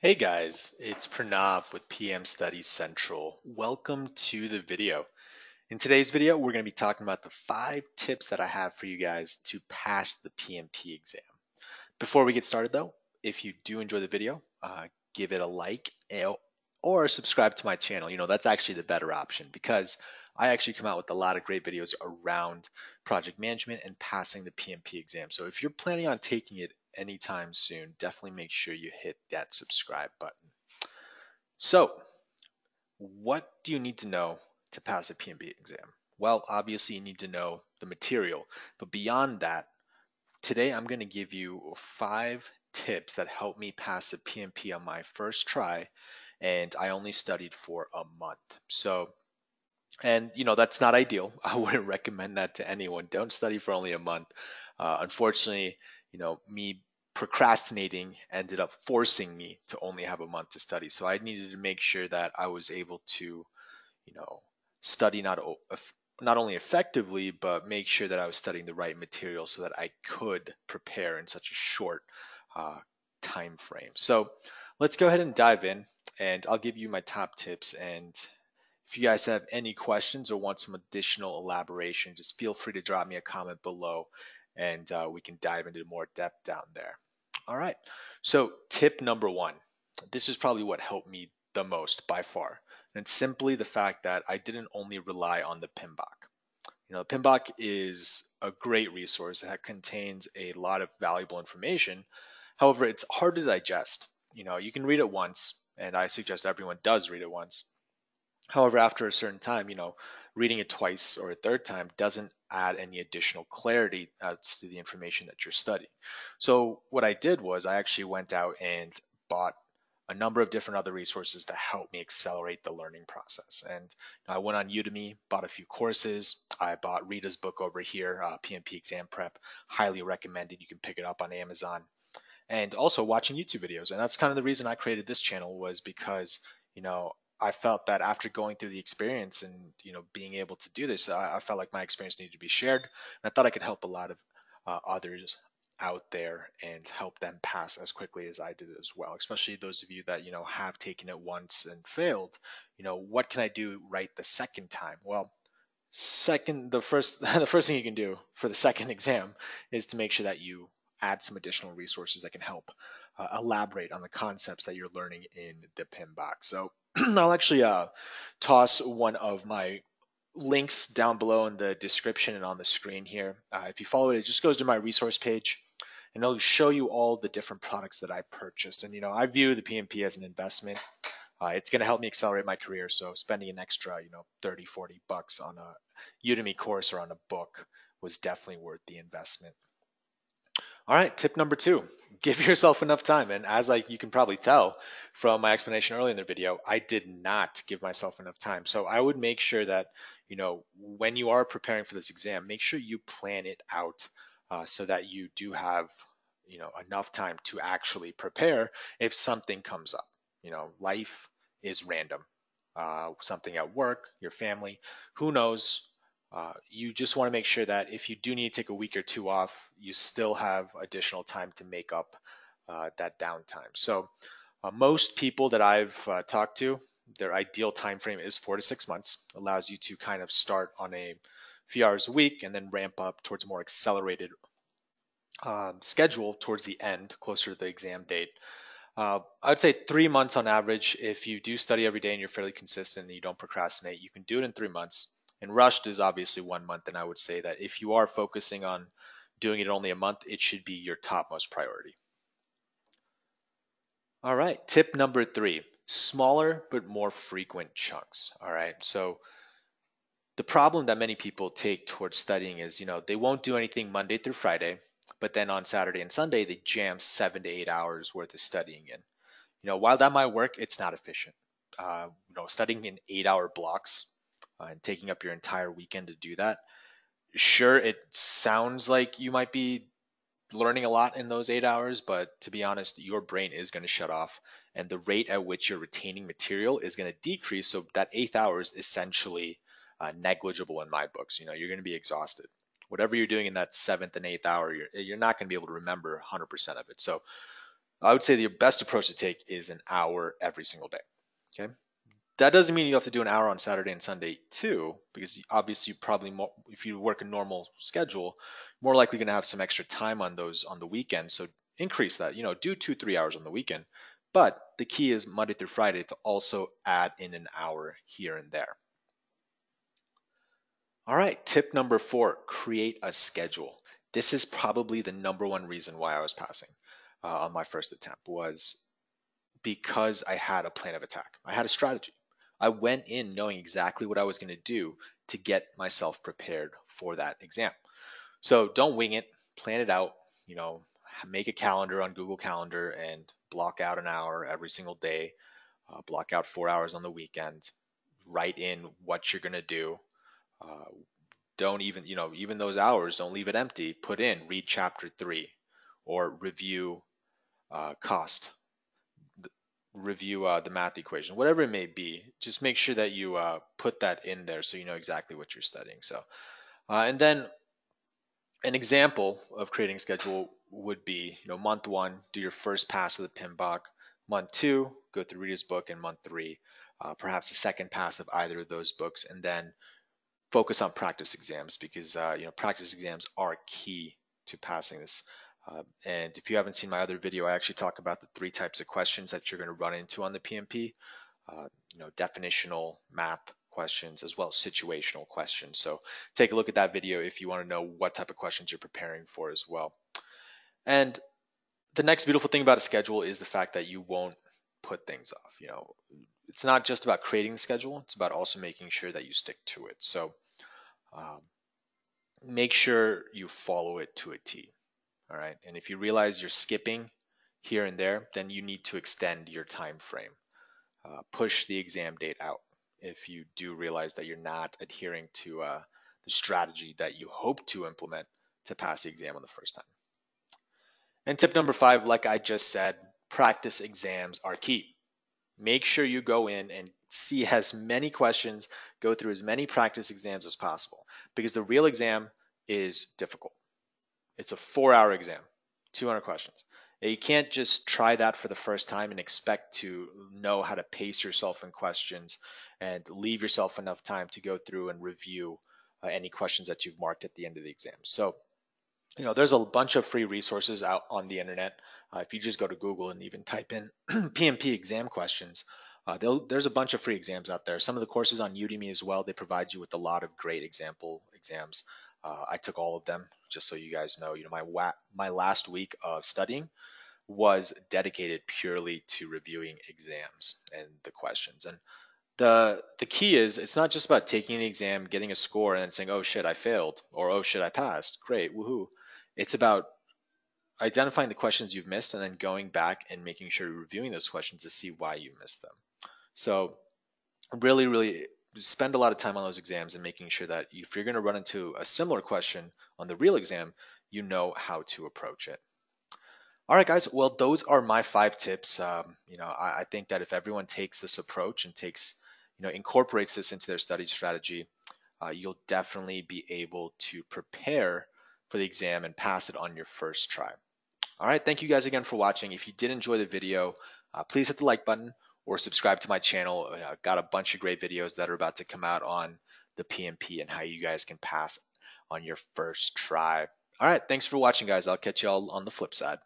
Hey guys, it's Pranav with PM Studies Central. Welcome to the video. In today's video, we're going to be talking about the 5 tips that I have for you guys to pass the PMP exam. Before we get started though, if you do enjoy the video, give it a like or subscribe to my channel. That's actually the better option because I actually come out with a lot of great videos around project management and passing the PMP exam. So if you're planning on taking it anytime soon, definitely make sure you hit that subscribe button. So, what do you need to know to pass a PMP exam? Well, obviously, you need to know the material, but beyond that, today I'm going to give you 5 tips that helped me pass the PMP on my first try, and I only studied for a month. That's not ideal. I wouldn't recommend that to anyone. Don't study for only a month. Unfortunately, me procrastinating ended up forcing me to only have a month to study. So I needed to make sure that I was able to, you know, study not only effectively, but make sure that I was studying the right material so that I could prepare in such a short uh, time frame. So let's go ahead and dive in, and I'll give you my top tips. And if you guys have any questions or want some additional elaboration, just feel free to drop me a comment below, and we can dive into more depth down there. All right. So tip number 1. This is probably what helped me the most by far. And it's simply the fact that I didn't only rely on the PMBOK. PMBOK is a great resource. It contains a lot of valuable information. However, it's hard to digest. You can read it once, and I suggest everyone does read it once. However, after a certain time, reading it twice or a third time doesn't add any additional clarity as to the information that you're studying. So what I did was I actually went out and bought a number of different other resources to help me accelerate the learning process. And I went on Udemy, bought a few courses. I bought Rita's book over here, PMP Exam Prep. Highly recommended. You can pick it up on Amazon. And also watching YouTube videos. And that's kind of the reason I created this channel, was because, I felt that after going through the experience and, being able to do this, I felt like my experience needed to be shared. And I thought I could help a lot of others out there and help them pass as quickly as I did as well, especially those of you that, have taken it once and failed. What can I do right the second time? Well, the first the first thing you can do for the second exam is to make sure that you add some additional resources that can help elaborate on the concepts that you're learning in the PMBOK. So I'll actually toss one of my links down below in the description and on the screen here. If you follow it, it just goes to my resource page, and it'll show you all the different products that I purchased. And I view the PMP as an investment. It's going to help me accelerate my career. So spending an extra, 30, $40 on a Udemy course or on a book was definitely worth the investment. All right, tip number 2, give yourself enough time. And as you can probably tell from my explanation earlier in the video, I did not give myself enough time. So I would make sure that, when you are preparing for this exam, make sure you plan it out so that you do have, enough time to actually prepare if something comes up. Life is random. Something at work, your family, who knows? You just want to make sure that if you do need to take a week or two off, you still have additional time to make up that downtime. So most people that I've talked to, their ideal time frame is 4 to 6 months. Allows you to kind of start on a few hours a week and then ramp up towards a more accelerated schedule towards the end, closer to the exam date. I'd say 3 months on average. If you do study every day and you're fairly consistent and you don't procrastinate, you can do it in 3 months. And rushed is obviously 1 month. And I would say that if you are focusing on doing it only a month, it should be your topmost priority. All right, tip number 3, smaller but more frequent chunks. All right, so the problem that many people take towards studying is, they won't do anything Monday through Friday, but then on Saturday and Sunday, they jam 7 to 8 hours worth of studying in. While that might work, it's not efficient. Studying in 8-hour blocks and taking up your entire weekend to do that. Sure, it sounds like you might be learning a lot in those 8 hours, but to be honest, your brain is going to shut off, and the rate at which you're retaining material is going to decrease. So that 8 hours essentially negligible in my books. You're going to be exhausted. Whatever you're doing in that 7th and 8th hour, you're not going to be able to remember 100% of it. So I would say the best approach to take is an hour every single day. Okay. That doesn't mean you have to do an hour on Saturday and Sunday too, because obviously you probably more, if you work a normal schedule, more likely going to have some extra time on those on the weekend. So increase that. Do 2-3 hours on the weekend. But the key is Monday through Friday to also add in an hour here and there. All right, tip number 4, create a schedule. This is probably the number one reason why I was passing on my first attempt was because I had a plan of attack. I had a strategy. I went in knowing exactly what I was going to do to get myself prepared for that exam. So don't wing it, plan it out, you know, make a calendar on Google Calendar and block out an hour every single day, block out 4 hours on the weekend, write in what you're going to do. Uh, don't even, even those hours, don't leave it empty. Put in, read chapter 3 or review cost review the math equation, whatever it may be. Just make sure that you put that in there so you know exactly what you're studying. So, and then an example of creating a schedule would be, month 1, do your first pass of the PMBOK. Month 2, go through Reader's Book, and month 3, perhaps a second pass of either of those books, and then focus on practice exams because practice exams are key to passing this. And if you haven't seen my other video, I actually talk about the 3 types of questions that you're going to run into on the PMP. Definitional math questions as well as situational questions. So take a look at that video if you want to know what type of questions you're preparing for as well. And the next beautiful thing about a schedule is the fact that you won't put things off. It's not just about creating the schedule, it's about also making sure that you stick to it. So um, make sure you follow it to a T. All right. And if you realize you're skipping here and there, then you need to extend your time frame. Push the exam date out if you do realize that you're not adhering to the strategy that you hope to implement to pass the exam on the first time. And tip number 5, like I just said, practice exams are key. Make sure you go in and see as many questions, go through as many practice exams as possible because the real exam is difficult. It's a 4-hour exam, 200 questions. You can't just try that for the first time and expect to know how to pace yourself in questions and leave yourself enough time to go through and review any questions that you've marked at the end of the exam. So, there's a bunch of free resources out on the internet. If you just go to Google and even type in PMP exam questions, there's a bunch of free exams out there. Some of the courses on Udemy as well, they provide you with a lot of great example exams. I took all of them, just so you guys know. My last week of studying was dedicated purely to reviewing exams and the questions. And the key is it's not just about taking the exam, getting a score, and then saying, "Oh shit, I failed," or "Oh shit, I passed." Great, woohoo! It's about identifying the questions you've missed and then going back and making sure you're reviewing those questions to see why you missed them. So really, really spend a lot of time on those exams and making sure that if you're going to run into a similar question on the real exam, you know how to approach it. All right, guys. Well, those are my 5 tips. I think that if everyone takes this approach and incorporates this into their study strategy, you'll definitely be able to prepare for the exam and pass it on your first try. All right, thank you guys again for watching. If you did enjoy the video, please hit the like button or subscribe to my channel. I've got a bunch of great videos that are about to come out on the PMP and how you guys can pass on your first try. All right, thanks for watching, guys. I'll catch you all on the flip side.